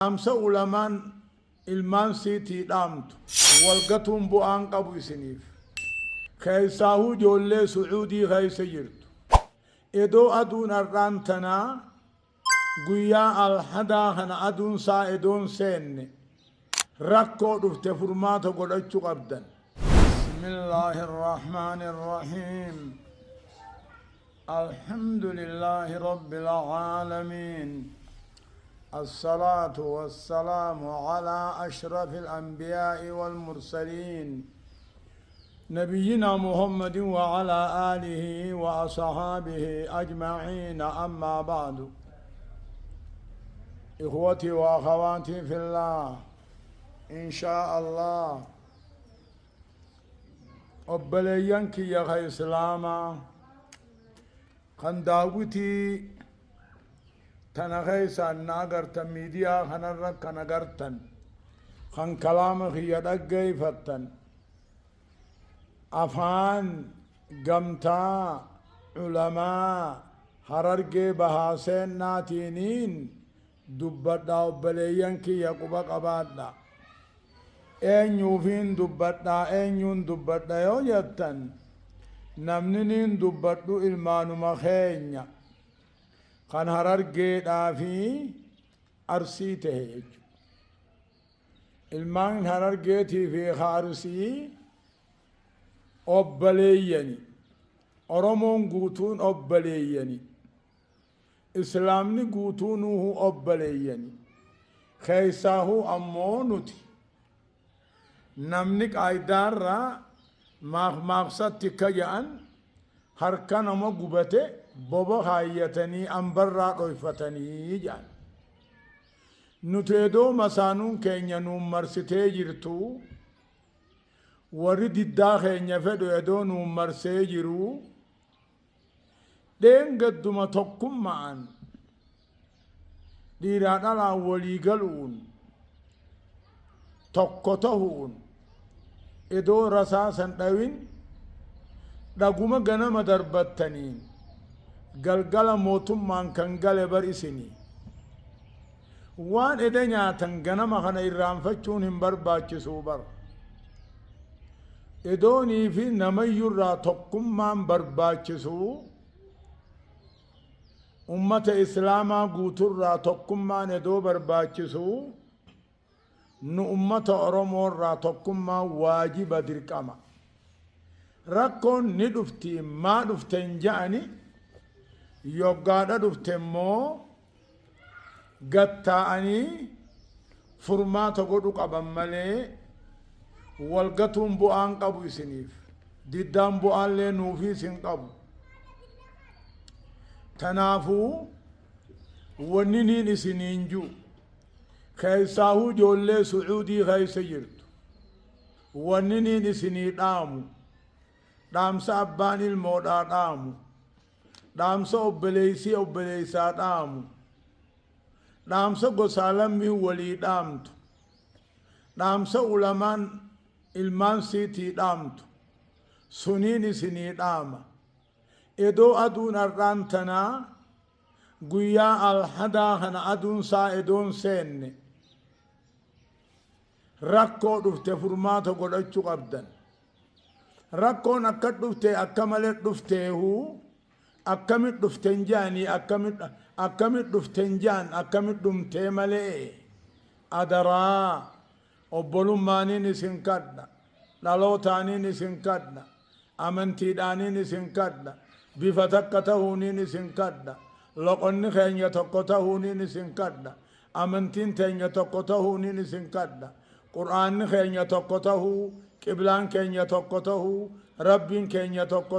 أمسا علمان ilmaan siitii dhaamtu walgatuun bu'aan qabu isiniif keessaahuu ijoollee sucuudii keessa jirtu edoo aduun har'aan tanaa guyyaa alhadaa kana aduun saa edoon seenne rakkoo dhufte furmaata godhachuu qabdan. Bismillaahi irrahmaani irrahiim. Alhamdulillaahi rabbil aalamiin. الصلاة والسلام على أشرف الأنبياء والمرسلين نبينا محمد وعلى آله وأصحابه أجمعين. أما بعد، إخوتي وأخواتي في الله، إن شاء الله أبلينك يا إسلاما خنداوتي تنغيسا ناغرتا ميديا خنرك كنغرتن خن كلامك يدقى فتن أفان قمتا علماء هررقى بحاسين ناتينين دبتا وبلينك يقوبك أبادا أين يوفين دبتا أين يون دبتا يو يتن نمنين دبتو إلمانو مخينيا خان هررقى دافي أرسي تهيج المان هررقى في خارسي أبليني أرمون قوتون أبليني إسلامني قوتونه أبليني خيساه أمونتي نمنك أيدار را مقصد تكيان هركان أما قبته بابا خايتني أمبرا قيفتني جان نتيدو مسانون كينيا نمرسته جرتو ورد الداخل نفدو يدو نمرسه جرو دين قدما تقم معان ديرانا لا وليقلون تقوتهون ادو رساسا دوين دقوما غنم دربتنين galgala mootummaan kan gale barisini waan eda nyaatan ganama kana irraanfachuun hin barbaachisu bar edoonii fi namayyurraa tokkummaan barbaachisu ummata islaamaa guuturraa tokkummaan edoo barbaachisu nu ummata oromoorraa tokkummaan waajiba dirqama rakkoon ni dhufti maa dhuften ja'ani yoggaadha dhufte immoo gatta'anii furmaata godhu qaban malee walgatuun bu'aan qabu isiniif diddaan bu'aallee nuufii isin qabu. Tanaafuu wanni niin isiniin jiru keessaahuu ijoollee sucuudii keessa jirtu wanni niin isinii dhaamu dhaamsa abbaan ilmoodhaa dhaamu dhaamsa obboleeysaa dhaamu dhaamsa gosaa lammii walii dhaamtu dhaamsa ulamaan ilmaan siitii dhaamtu suniin isinii dhaama edoo aduun har'aan tanaa guyyaa alhadaa kana aduun saa edoon seenne rakkoo dhufte furmaata godhachuu qabdan. Rakkoon akka dhufte akka malee dhufteehuu akkamit dhuften jaanii akkamit dhuften jaan akkamit dhumtee malee adaraa obbolummaaniin isin kadha dhalootaaniin isin kadha amantiidhaaniin isin kadha bifa takka tahuuniin isin kadha loqonni keenya tokko tahuuniin isin kadha amantiin teenya tokko tahuuniin isin kadha qur'aanni keenya tokko tahuu qiblaan keenya tokko tahuu rabbiin keenya tokko